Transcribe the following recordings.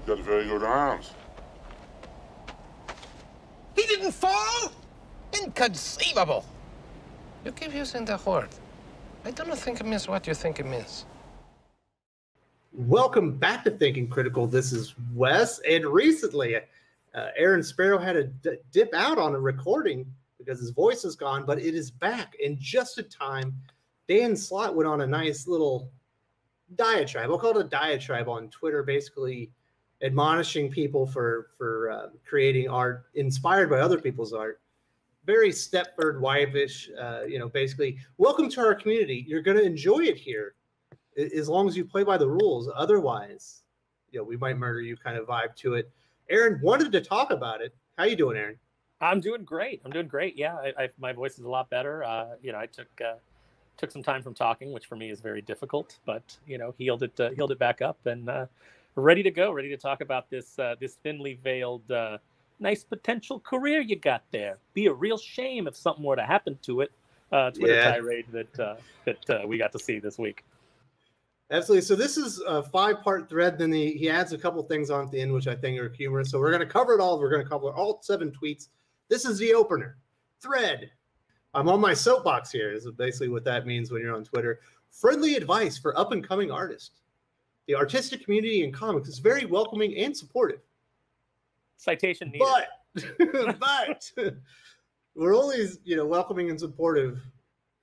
got very good arms. He didn't fall? Inconceivable. You keep using the word. I don't think it means what you think it means. Welcome back to Thinking Critical. This is Wes, and recently Aaron Sparrow had to dip out on a recording because his voice is gone, but it is back in just in time. Dan Slott went on a nice little diatribe. I'll call it a diatribe on Twitter, basically admonishing people for creating art inspired by other people's art. Very Stepford Wife-ish, basically, welcome to our community. You're going to enjoy it here as long as you play by the rules. Otherwise, we might murder you kind of vibe to it. Aaron wanted to talk about it. How you doing, Aaron? I'm doing great. Yeah, my voice is a lot better. I took some time from talking, which for me is very difficult, but healed it back up and ready to go, ready to talk about this thinly veiled nice potential career you got there. Be a real shame if something were to happen to it. Twitter tirade that we got to see this week. Absolutely. So this is a 5-part thread. Then he adds a couple things on at the end, which I think are humorous. So we're going to cover it all. We're going to cover all 7 tweets. This is the opener. Thread. I'm on my soapbox here. This is basically what that means when you're on Twitter. Friendly advice for up-and-coming artists. The artistic community in comics is very welcoming and supportive. Citation needed. But we're always, welcoming and supportive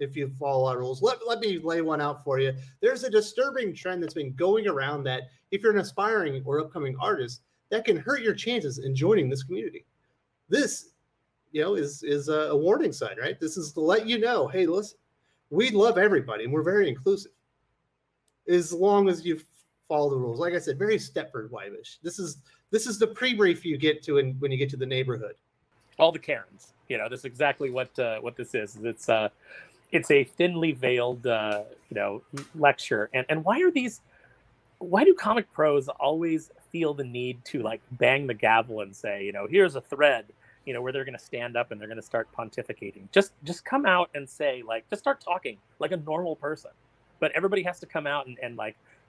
if you follow our rules. Let me lay one out for you. There's a disturbing trend that's been going around that if you're an aspiring or upcoming artist, that can hurt your chances in joining this community. This, is a warning sign, right? This is to let you know, hey, listen, we love everybody and we're very inclusive as long as you follow the rules. Like I said, very Stepford Wife-ish. This is the pre-brief you get to when you get to the neighborhood. All the Karens. This is exactly what this is. It's a thinly veiled, lecture. And why do comic pros always feel the need to bang the gavel and say, here's a thread, where they're going to stand up and they're going to start pontificating. Just come out and say, just start talking like a normal person. But everybody has to come out and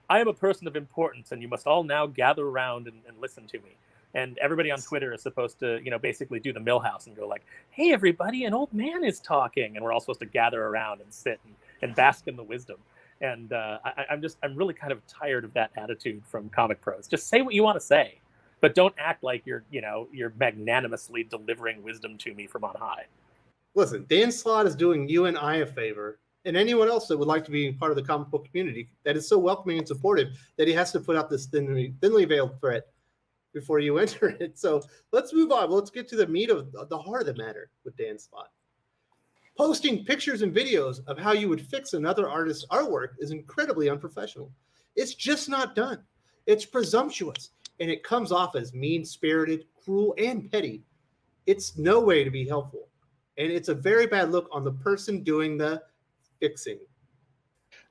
I am a person of importance and you must all now gather around and listen to me. And everybody on Twitter is supposed to, basically do the Millhouse and go hey, everybody, an old man is talking. And we're all supposed to gather around and sit and bask in the wisdom. And I'm really kind of tired of that attitude from comic pros. Just say what you want to say, but don't act like you're magnanimously delivering wisdom to me from on high. Listen, Dan Slott is doing you and I a favor, and anyone else that would like to be part of the comic book community that is so welcoming and supportive that he has to put out this thinly veiled threat before you enter it. So let's move on. Let's get to the meat of the heart of the matter with Dan Slott. Posting pictures and videos of how you would fix another artist's artwork is incredibly unprofessional. It's just not done. It's presumptuous, and it comes off as mean-spirited, cruel, and petty. It's no way to be helpful, and it's a very bad look on the person doing the fixing.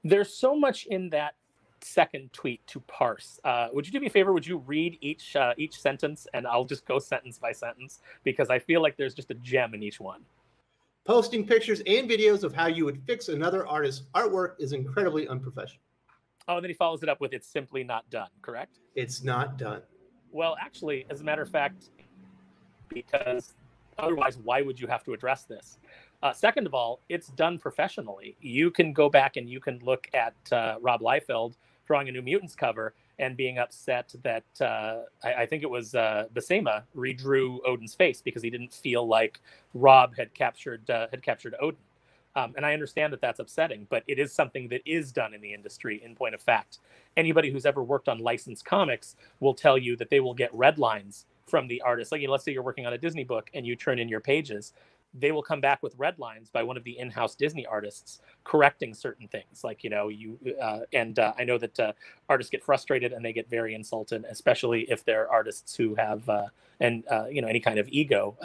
There's so much in that second tweet to parse. Would you do me a favor? Would you read each sentence, and I'll just go sentence by sentence because I feel like there's just a gem in each one. Posting pictures and videos of how you would fix another artist's artwork is incredibly unprofessional. Oh, and then he follows it up with, it's simply not done, correct? It's not done. Well, actually, as a matter of fact, because otherwise, why would you have to address this? Second of all, it's done professionally. You can go back and you can look at Rob Liefeld drawing a New Mutants cover and being upset that I think it was Buscema redrew Odin's face because he didn't feel like Rob had captured Odin. And I understand that that's upsetting, but it is something that is done in the industry. In point of fact, anybody who's ever worked on licensed comics will tell you that they will get red lines from the artist. Let's say you're working on a Disney book and you turn in your pages. They will come back with red lines by one of the in-house Disney artists correcting certain things. I know that artists get frustrated and they get very insulted, especially if they're artists who have any kind of ego,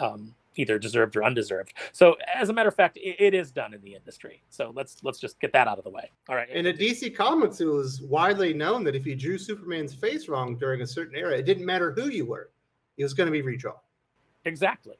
either deserved or undeserved. So as a matter of fact, it is done in the industry. So let's just get that out of the way. All right. In a DC Comics, it was widely known that if you drew Superman's face wrong during a certain era, it didn't matter who you were. It was going to be redrawn. Exactly.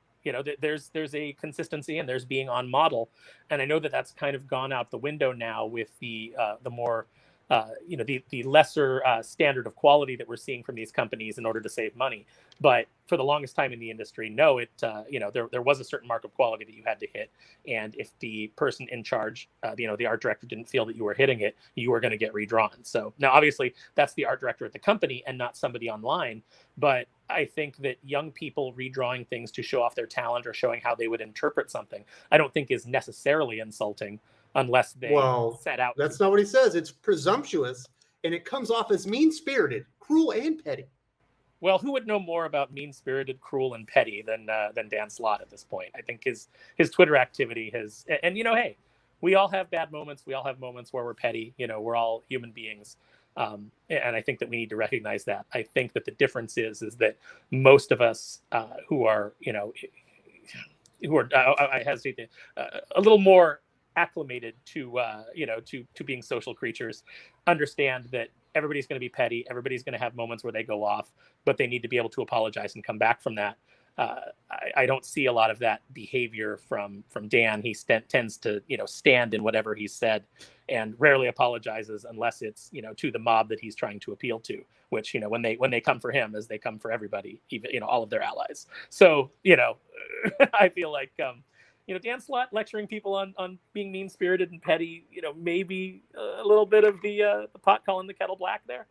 There's a consistency and there's being on model. And I know that that's kind of gone out the window now with the more the lesser standard of quality that we're seeing from these companies in order to save money. But for the longest time in the industry, no, there was a certain mark of quality that you had to hit, and if the person in charge, the art director, didn't feel that you were hitting it, you were going to get redrawn. So now, obviously, that's the art director at the company and not somebody online. But I think that young people redrawing things to show off their talent or showing how they would interpret something, I don't think is necessarily insulting, unless they set out. That's not what he says. It's presumptuous, and it comes off as mean-spirited, cruel, and petty. Well, who would know more about mean-spirited, cruel, and petty than Dan Slott at this point? I think his Twitter activity has, and hey, we all have bad moments. We all have moments where we're petty. We're all human beings, and I think that we need to recognize that. I think that the difference is that most of us who are, I hesitate to, a little more acclimated to being social creatures, understand that everybody's going to be petty. Everybody's going to have moments where they go off, but they need to be able to apologize and come back from that. I don't see a lot of that behavior from Dan. He tends to, stand in whatever he said and rarely apologizes unless it's, to the mob that he's trying to appeal to, which, when they come for him, as they come for everybody, even, all of their allies. So, I feel like, Dan Slott lecturing people on being mean-spirited and petty, maybe a little bit of the pot calling the kettle black there.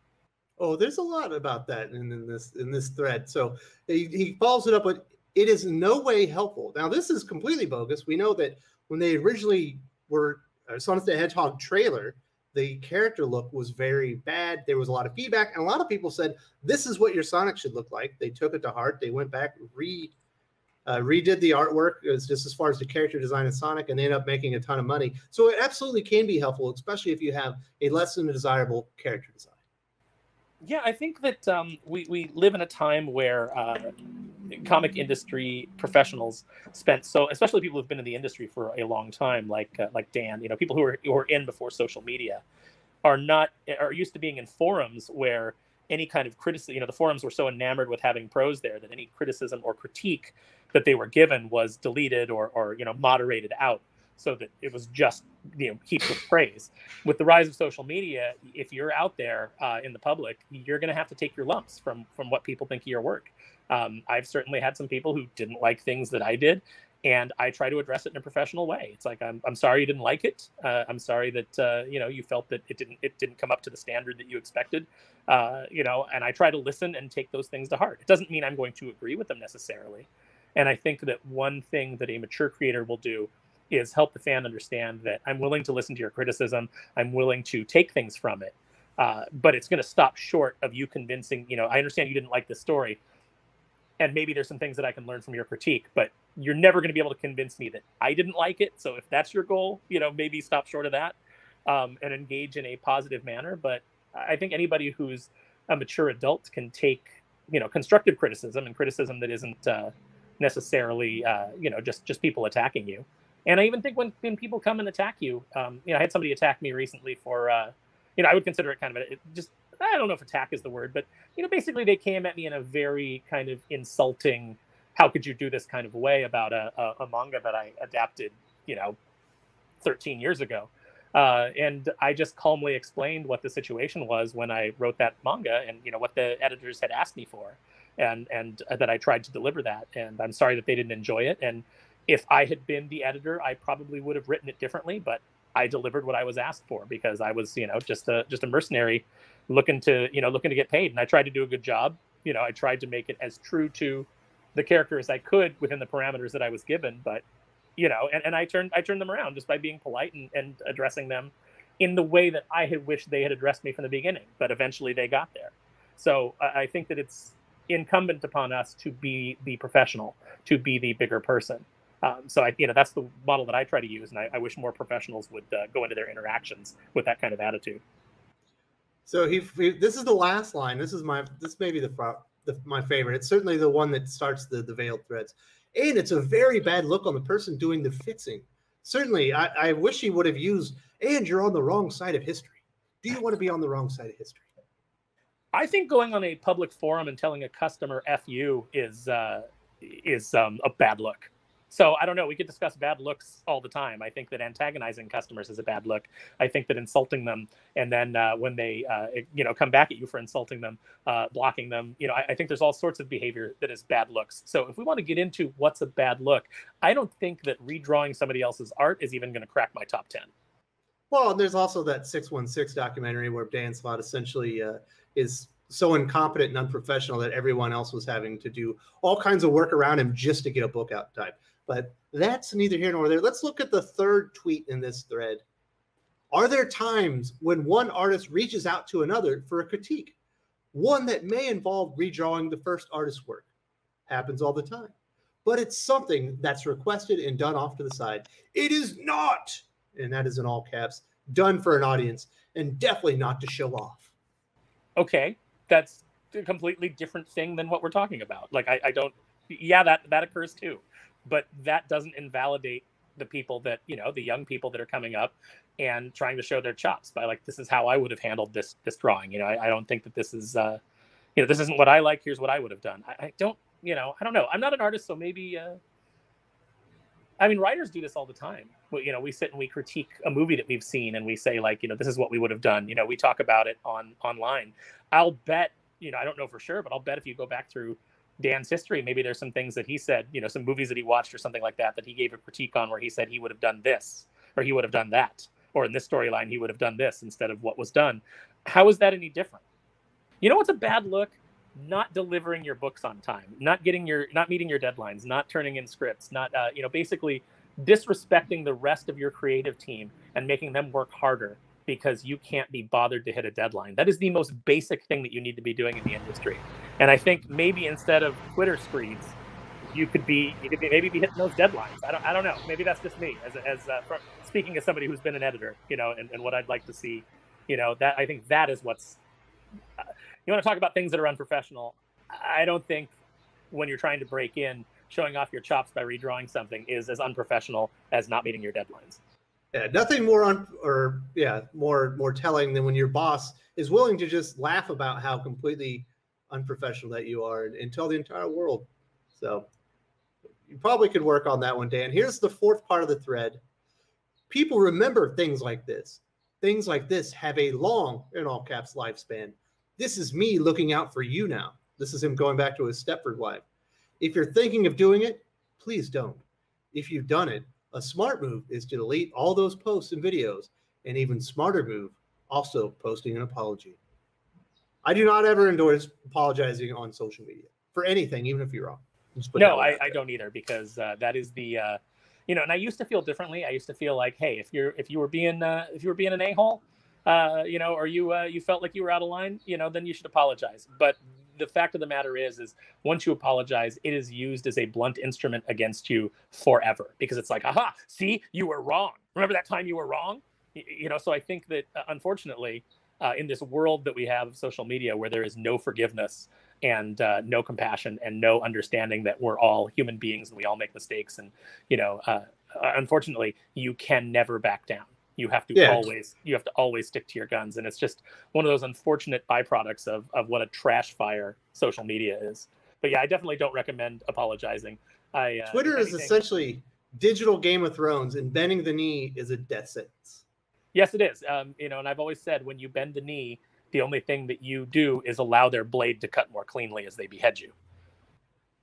Oh, there's a lot about that in this thread. So he follows it up with, it is in no way helpful. Now, this is completely bogus. We know that when they originally were Sonic the Hedgehog trailer, the character look was very bad. There was a lot of feedback, and a lot of people said, this is what your Sonic should look like. They took it to heart. They went back, redid the artwork just as far as the character design of Sonic, and they ended up making a ton of money. So it absolutely can be helpful, especially if you have a less than desirable character design. Yeah, I think that we live in a time where comic industry professionals especially people who've been in the industry for a long time, like Dan, people who are in before social media, are used to being in forums where any kind of criticism, the forums were so enamored with having pros there that any criticism or critique that they were given was deleted or moderated out, so that it was just heaped with praise. With the rise of social media, if you're out there in the public, you're going to have to take your lumps from what people think of your work. I've certainly had some people who didn't like things that I did, and I try to address it in a professional way. It's like, I'm sorry you didn't like it. I'm sorry that you felt that it didn't come up to the standard that you expected. And I try to listen and take those things to heart. It doesn't mean I'm going to agree with them necessarily. And I think that one thing that a mature creator will do is help the fan understand that I'm willing to listen to your criticism. I'm willing to take things from it. But it's going to stop short of you convincing, I understand you didn't like this story, and maybe there's some things that I can learn from your critique, but you're never going to be able to convince me that I didn't like it. So if that's your goal, maybe stop short of that and engage in a positive manner. But I think anybody who's a mature adult can take, constructive criticism and criticism that isn't necessarily, just people attacking you. And I even think when people come and attack you, I had somebody attack me recently for, I would consider it kind of I don't know if attack is the word, but, basically they came at me in a very kind of insulting, how could you do this kind of way about a manga that I adapted, 13 years ago. And I just calmly explained what the situation was when I wrote that manga and, what the editors had asked me for, and that I tried to deliver that. And I'm sorry that they didn't enjoy it. And if I had been the editor, I probably would have written it differently, but I delivered what I was asked for because I was, just a mercenary looking to get paid. And I tried to do a good job. I tried to make it as true to the character as I could within the parameters that I was given. But, and I turned them around just by being polite and addressing them in the way that I had wished they had addressed me from the beginning. But eventually they got there. So I think that it's incumbent upon us to be the professional, to be the bigger person. So that's the model that I try to use, and I wish more professionals would go into their interactions with that kind of attitude. So this is the last line. This may be my favorite. It's certainly the one that starts the veiled threads, and it's a very bad look on the person doing the fixing. Certainly, I wish he would have used, and you're on the wrong side of history. Do you want to be on the wrong side of history? I think going on a public forum and telling a customer "F you" is a bad look. So I don't know. We could discuss bad looks all the time. I think that antagonizing customers is a bad look. I think that insulting them, and then when they come back at you for insulting them, blocking them, I think there's all sorts of behavior that is bad looks. So if we want to get into what's a bad look, I don't think that redrawing somebody else's art is even going to crack my top 10. Well, there's also that 616 documentary where Dan Slott essentially is so incompetent and unprofessional that everyone else was having to do all kinds of work around him just to get a book out in time. But that's neither here nor there. Let's look at the third tweet in this thread. Are there times when one artist reaches out to another for a critique? One that may involve redrawing the first artist's work. Happens all the time. But it's something that's requested and done off to the side. It is not, and that is in all caps, done for an audience, and definitely not to show off. Okay, that's a completely different thing than what we're talking about. Like, I don't, yeah, that occurs too. But that doesn't invalidate the people that, the young people that are coming up and trying to show their chops by like, this is how I would have handled this drawing. I don't think that this is, this isn't what I like. Here's what I would have done. I don't know. I'm not an artist, so maybe, writers do this all the time. We sit and we critique a movie that we've seen and we say like, this is what we would have done. We talk about it online. I'll bet, I don't know for sure, but I'll bet if you go back through Dan's history, maybe there's some things that he said, some movies that he watched or something like that he gave a critique on where he said he would have done this or he would have done that, or in this storyline he would have done this instead of what was done. How is that any different? What's a bad look? Not delivering your books on time, not meeting your deadlines, not turning in scripts, not basically disrespecting the rest of your creative team and making them work harder because you can't be bothered to hit a deadline. That is the most basic thing that you need to be doing in the industry. And I think maybe instead of Twitter screeds, you could maybe be hitting those deadlines. I don't know. Maybe that's just me as speaking as somebody who's been an editor, and what I'd like to see, that I think that is what's, you want to talk about things that are unprofessional. I don't think when you're trying to break in, showing off your chops by redrawing something is as unprofessional as not meeting your deadlines. Yeah, nothing more more telling than when your boss is willing to just laugh about how completely unprofessional that you are and tell the entire world. So you probably could work on that one, Dan. Here's the fourth part of the thread. People remember things like this. Things like this have a long, in all caps, lifespan. This is me looking out for you now. This is him going back to his Stepford wife. If you're thinking of doing it, please don't. If you've done it, a smart move is to delete all those posts and videos. An even smarter move, also posting an apology. I do not ever endorse apologizing on social media for anything, even if you're wrong. No, I don't either, because that is the, and I used to feel differently. I used to feel like, hey, if you were being an a-hole, or you felt like you were out of line, then you should apologize. But the fact of the matter is once you apologize, it is used as a blunt instrument against you forever, because it's like, aha, see, you were wrong. Remember that time you were wrong? So I think that unfortunately, in this world that we have of social media, where there is no forgiveness and no compassion and no understanding that we're all human beings and we all make mistakes, and unfortunately, you can never back down. You have to always stick to your guns, and it's just one of those unfortunate byproducts of what a trash fire social media is. But yeah, I definitely don't recommend apologizing. Twitter is essentially digital Game of Thrones, and bending the knee is a death sentence. Yes, it is. And I've always said, when you bend the knee, the only thing that you do is allow their blade to cut more cleanly as they behead you.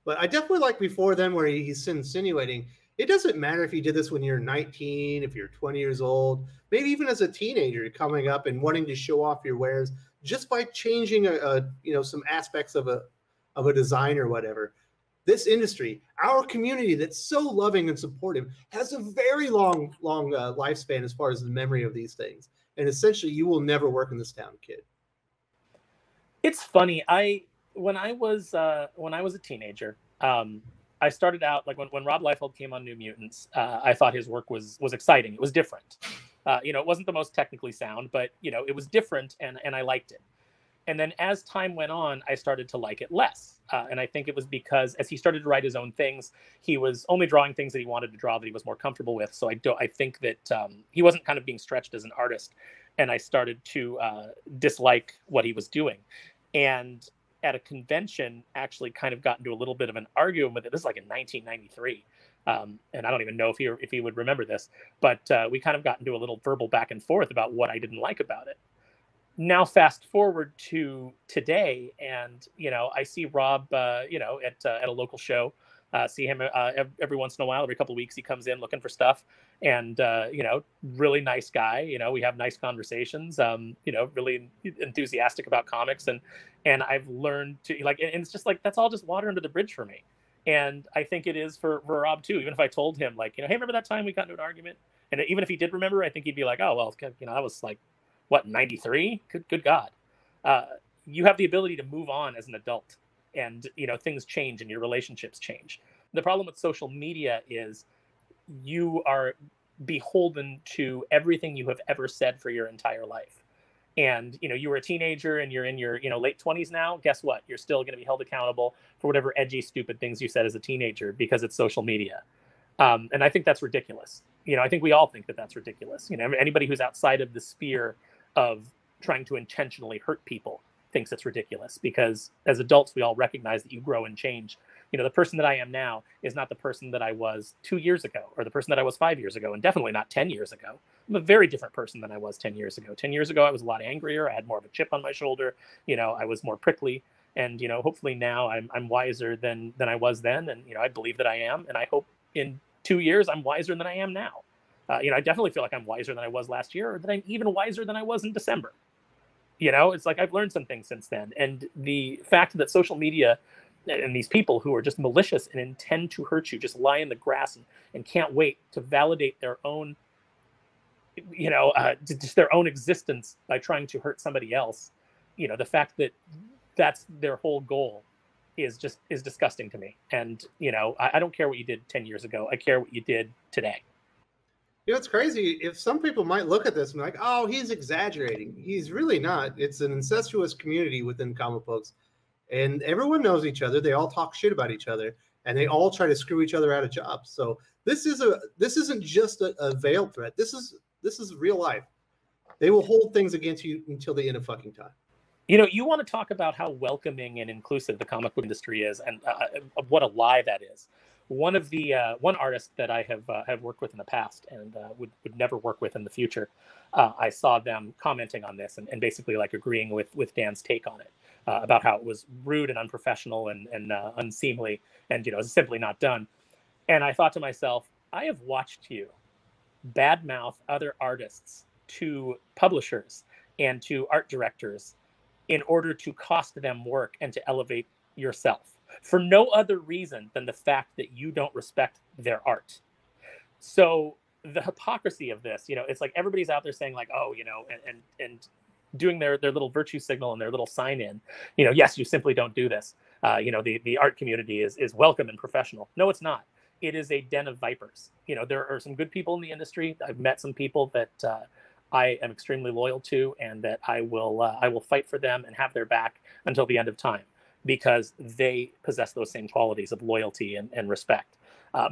But I definitely like before then where he's insinuating it doesn't matter if you did this when you're 19, if you're 20 years old, maybe even as a teenager coming up and wanting to show off your wares just by changing some aspects of a design or whatever. This industry, our community that's so loving and supportive, has a very long lifespan as far as the memory of these things. And essentially, you will never work in this town, kid. It's funny. When I was a teenager, I started out like when Rob Liefeld came on New Mutants. I thought his work was exciting. It was different. It wasn't the most technically sound, but it was different, and I liked it. And then as time went on, I started to like it less. And I think it was because as he started to write his own things, he was only drawing things that he wanted to draw that he was more comfortable with. So I think that he wasn't kind of being stretched as an artist. And I started to dislike what he was doing. And at a convention actually kind of got into a little bit of an argument with it. This is like in 1993. And I don't even know if he would remember this, but we kind of got into a little verbal back and forth about what I didn't like about it. Now, fast forward to today, and I see Rob, at a local show. See him every once in a while. Every couple of weeks, he comes in looking for stuff, and really nice guy. We have nice conversations. Really enthusiastic about comics, and I've learned to and it's just like that's all just water under the bridge for me. And I think it is for Rob too. Even if I told him hey, remember that time we got into an argument? And even if he did remember, I think he'd be like, oh well, that was like what, 93? Good God. You have the ability to move on as an adult, and things change and your relationships change. The problem with social media is you are beholden to everything you have ever said for your entire life. And you were a teenager and you're in your late 20s now. Guess what? You're still going to be held accountable for whatever edgy, stupid things you said as a teenager because it's social media. And I think that's ridiculous. I think we all think that that's ridiculous. Anybody who's outside of the sphere of trying to intentionally hurt people thinks it's ridiculous, because as adults, we all recognize that you grow and change. The person that I am now is not the person that I was 2 years ago, or the person that I was 5 years ago, and definitely not 10 years ago. I'm a very different person than I was 10 years ago. 10 years ago, I was a lot angrier. I had more of a chip on my shoulder. I was more prickly. And, hopefully now I'm wiser than I was then. And, I believe that I am. And I hope in 2 years, I'm wiser than I am now. I definitely feel like I'm wiser than I was last year, or that I'm even wiser than I was in December. It's like I've learned some things since then. And the fact that social media and these people who are just malicious and intend to hurt you just lie in the grass and can't wait to validate their own, just their own existence by trying to hurt somebody else. The fact that that's their whole goal is disgusting to me. And, I don't care what you did 10 years ago. I care what you did today. It's crazy. If some people might look at this and be like, oh, he's exaggerating. He's really not. It's an incestuous community within comic books, and everyone knows each other. They all talk shit about each other, and they all try to screw each other out of jobs. So this isn't just a veiled threat. This is real life. They will hold things against you until the end of fucking time. You want to talk about how welcoming and inclusive the comic book industry is, and what a lie that is. One artist that I have worked with in the past and would never work with in the future, I saw them commenting on this and basically like agreeing with Dan's take on it, about how it was rude and unprofessional and unseemly and simply not done. And I thought to myself, I have watched you badmouth other artists to publishers and to art directors in order to cost them work and to elevate yourself, for no other reason than the fact that you don't respect their art. So the hypocrisy of this, it's like everybody's out there saying like, oh, and doing their little virtue signal and their little sign in, yes, you simply don't do this. The art community is welcome and professional. No, it's not. It is a den of vipers. There are some good people in the industry. I've met some people that I am extremely loyal to, and that I will fight for them and have their back until the end of time, because they possess those same qualities of loyalty and respect.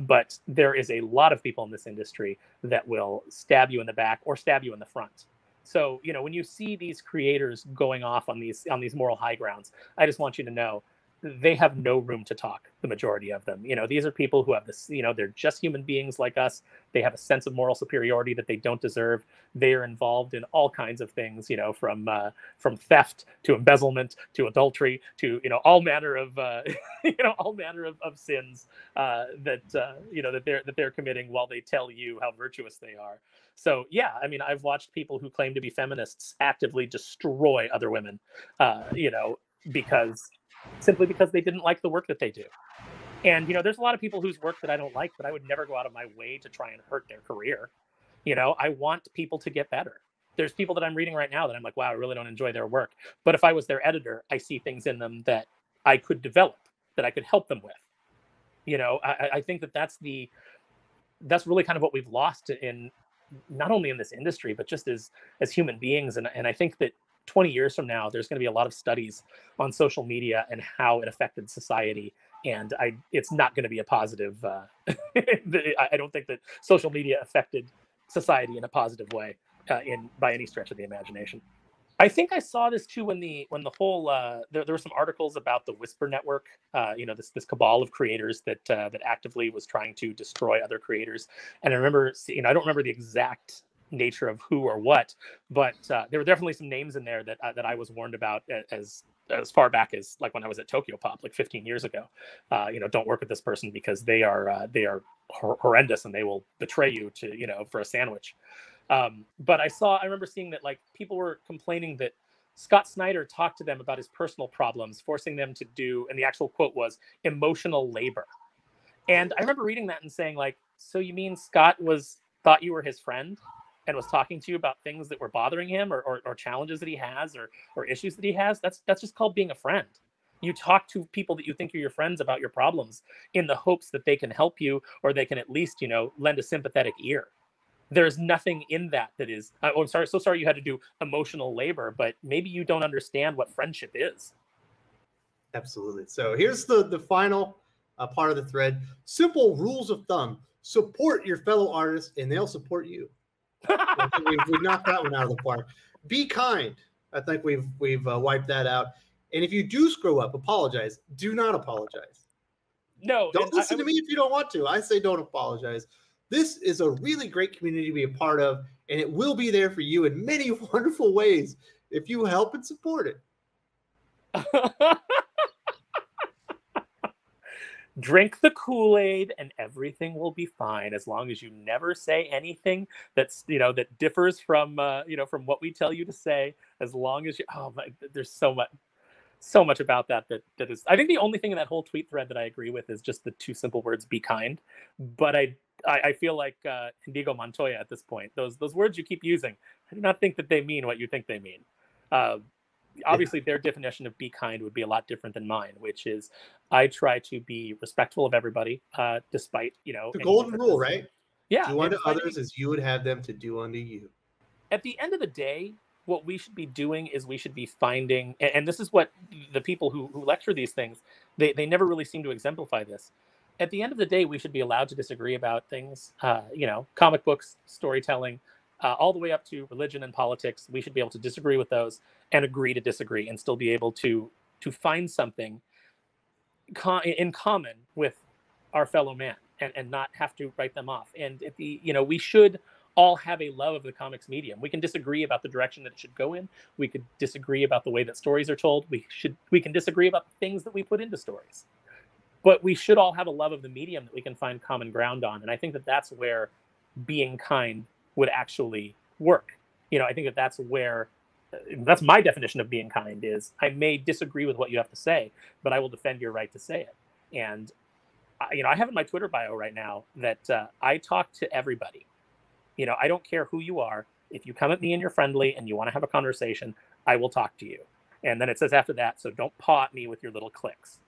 But there is a lot of people in this industry that will stab you in the back or stab you in the front. So, when you see these creators going off on these moral high grounds, I just want you to know they have no room to talk, the majority of them. These are people who have this, they're just human beings like us. They have a sense of moral superiority that they don't deserve. They are involved in all kinds of things, from theft to embezzlement to adultery to, all manner of, all manner of sins that they're committing while they tell you how virtuous they are. So, yeah, I mean, I've watched people who claim to be feminists actively destroy other women, simply because they didn't like the work that they do. And, there's a lot of people whose work that I don't like, but I would never go out of my way to try and hurt their career. I want people to get better. There's people that I'm reading right now that I'm like, wow, I really don't enjoy their work. But if I was their editor, I see things in them that I could develop, that I could help them with. I think that's really kind of what we've lost in, not only in this industry, but just as human beings. And I think that 20 years from now, there's going to be a lot of studies on social media and how it affected society. And it's not going to be a positive. I don't think that social media affected society in a positive way by any stretch of the imagination. I think I saw this too when the whole there were some articles about the Whisper Network, this cabal of creators that actively was trying to destroy other creators. And I remember, I don't remember the exact nature of who or what, but there were definitely some names in there that I was warned about as far back as like when I was at Tokyo Pop like 15 years ago. Don't work with this person because they are horrendous and they will betray you to for a sandwich. But I remember seeing that like people were complaining that Scott Snyder talked to them about his personal problems, forcing them to do, and the actual quote was emotional labor. And I remember reading that and saying like, so you mean Scott thought you were his friend and was talking to you about things that were bothering him or challenges that he has or issues that he has? That's just called being a friend. You talk to people that you think are your friends about your problems in the hopes that they can help you or they can at least, lend a sympathetic ear. There's nothing in that is, I'm sorry, so sorry you had to do emotional labor, but maybe you don't understand what friendship is. Absolutely. So here's the final part of the thread. Simple rules of thumb. Support your fellow artists and they'll support you. We've knocked that one out of the park. Be kind. I think we've wiped that out. And if you do screw up, apologize. Do not apologize. No. Don't listen to me if you don't want to. I say don't apologize. This is a really great community to be a part of, and it will be there for you in many wonderful ways if you help and support it. Drink the Kool-Aid and everything will be fine as long as you never say anything that's that differs from from what we tell you to say. As long as there's so much about that is. I think the only thing in that whole tweet thread that I agree with is just the two simple words "be kind." But I feel like Indigo Montoya at this point, those words you keep using, I do not think that they mean what you think they mean. Obviously, their definition of be kind would be a lot different than mine, which is I try to be respectful of everybody, despite, the golden rule, right? Yeah. Do unto others as you would have them to do unto you. At the end of the day, what we should be doing is we should be finding, and this is what the people who lecture these things, they never really seem to exemplify this. At the end of the day, we should be allowed to disagree about things, comic books, storytelling, all the way up to religion and politics. We should be able to disagree with those and agree to disagree and still be able to find something in common with our fellow man and not have to write them off. And we should all have a love of the comics medium. We can disagree about the direction that it should go in. We could disagree about the way that stories are told. We can disagree about the things that we put into stories. But we should all have a love of the medium that we can find common ground on. And I think that that's where being kind would actually work. I think that that's my definition of being kind is I may disagree with what you have to say, but I will defend your right to say it. And, I have in my Twitter bio right now that I talk to everybody. I don't care who you are. If you come at me and you're friendly and you want to have a conversation, I will talk to you. And then it says after that, so don't paw at me with your little cliques.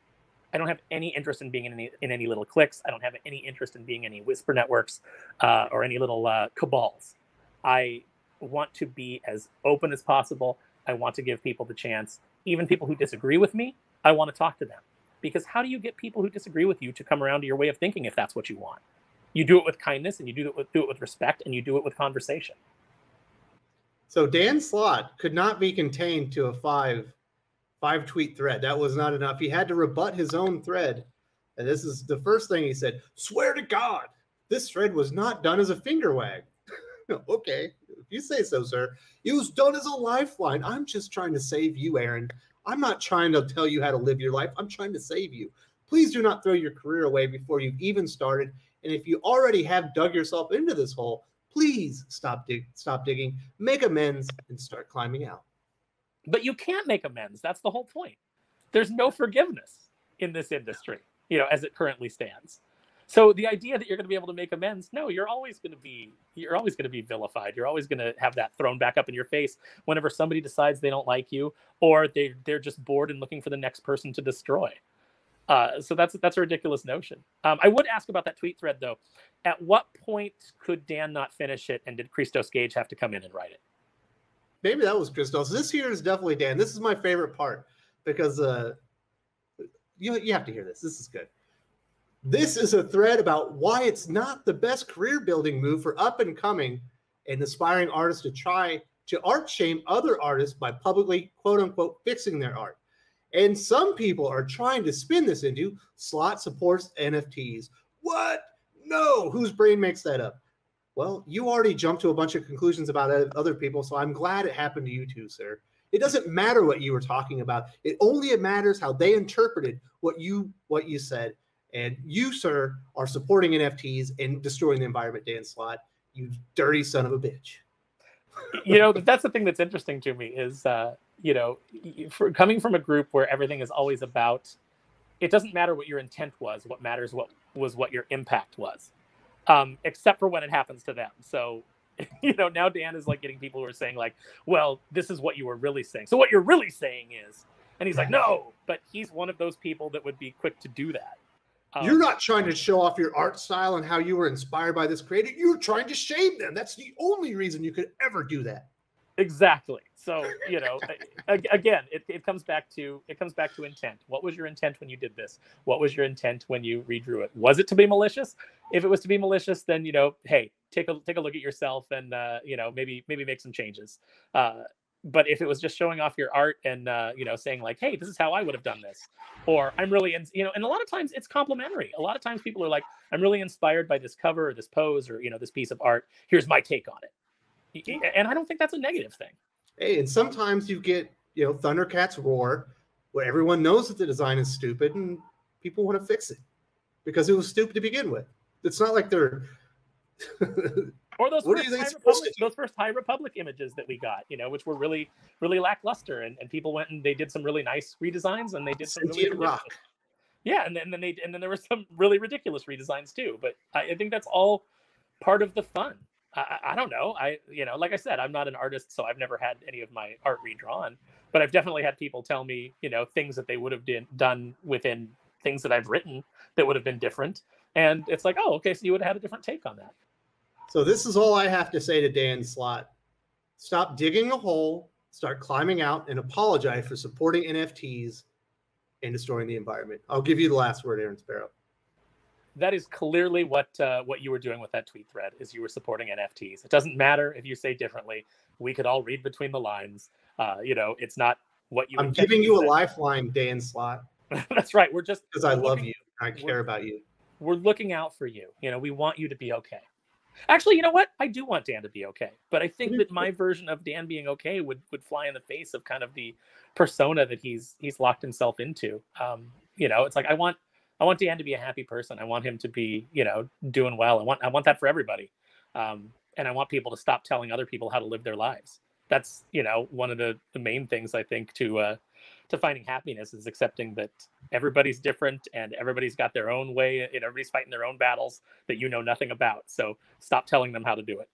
I don't have any interest in being in any little cliques. I don't have any interest in being any Whisper networks or any little cabals. I want to be as open as possible. I want to give people the chance. Even people who disagree with me, I want to talk to them. Because how do you get people who disagree with you to come around to your way of thinking if that's what you want? You do it with kindness and you do it with respect and you do it with conversation. So Dan Slott could not be contained to a five tweet thread. That was not enough. He had to rebut his own thread. And this is the first thing he said. Swear to God, this thread was not done as a finger wag. Okay, if you say so, sir. It was done as a lifeline. I'm just trying to save you, Aaron. I'm not trying to tell you how to live your life. I'm trying to save you. Please do not throw your career away before you've even started. And if you already have dug yourself into this hole, please stop digging, make amends, and start climbing out. But you can't make amends. That's the whole point. There's no forgiveness in this industry, as it currently stands. So the idea that you're going to be able to make amends, no, you're always going to be vilified. You're always going to have that thrown back up in your face whenever somebody decides they don't like you or they're just bored and looking for the next person to destroy. So that's a ridiculous notion. I would ask about that tweet thread though. At what point could Dan not finish it, and did Christos Gage have to come in and write it? Maybe that was Christos. This here is definitely Dan. This is my favorite part because you have to hear this. This is good. This is a thread about why it's not the best career building move for up and coming and aspiring artists to try to art shame other artists by publicly, quote unquote, fixing their art. And some people are trying to spin this into Slott supports NFTs. What? No, whose brain makes that up? Well, you already jumped to a bunch of conclusions about other people, so I'm glad it happened to you too, sir. It doesn't matter what you were talking about. It only matters how they interpreted what you said. And you, sir, are supporting NFTs and destroying the environment, Dan Slott. You dirty son of a bitch. That's the thing that's interesting to me is, for coming from a group where everything is always about, it doesn't matter what your intent was. What matters what your impact was, except for when it happens to them. So, now Dan is like getting people who are saying like, well, this is what you were really saying. So what you're really saying is, and he's like, no, but he's one of those people that would be quick to do that. You're not trying to show off your art style and how you were inspired by this creator. You're trying to shame them. That's the only reason you could ever do that. Exactly. So, again, it comes back to intent. What was your intent when you did this? What was your intent when you redrew it? Was it to be malicious? If it was to be malicious, then, hey, take a look at yourself and, maybe make some changes. But if it was just showing off your art and, saying like, hey, this is how I would have done this, or I'm really, and a lot of times it's complimentary. A lot of times people are like, I'm really inspired by this cover or this pose or, this piece of art. Here's my take on it. And I don't think that's a negative thing. Hey, and sometimes you get, Thundercats Roar, where everyone knows that the design is stupid and people want to fix it because it was stupid to begin with. It's not like they're... Or those first High Republic images that we got, which were really, really lackluster, and people went and they did some really nice redesigns, and they did some really rock. Yeah, and then there were some really ridiculous redesigns too. But I think that's all part of the fun. I don't know. Like I said, I'm not an artist, so I've never had any of my art redrawn. But I've definitely had people tell me, things that they would have done within things that I've written that would have been different. And it's like, oh, okay, so you would have had a different take on that. So this is all I have to say to Dan Slott. Stop digging a hole, start climbing out, and apologize for supporting NFTs and destroying the environment. I'll give you the last word, Aaron Sparrow. That is clearly what you were doing with that tweet thread, is you were supporting NFTs. It doesn't matter if you say differently. We could all read between the lines. It's not what you... I'm giving you a lifeline, Dan Slott. That's right. Because I love you. I care about you. We're looking out for you. We want you to be okay. Actually, you know what? I do want Dan to be okay. But I think that my version of Dan being okay would fly in the face of kind of the persona that he's locked himself into. It's like I want Dan to be a happy person. I want him to be, doing well. I want that for everybody. And I want people to stop telling other people how to live their lives. That's, one of the main things I think to finding happiness is accepting that everybody's different and everybody's got their own way and everybody's fighting their own battles that you know nothing about. So stop telling them how to do it.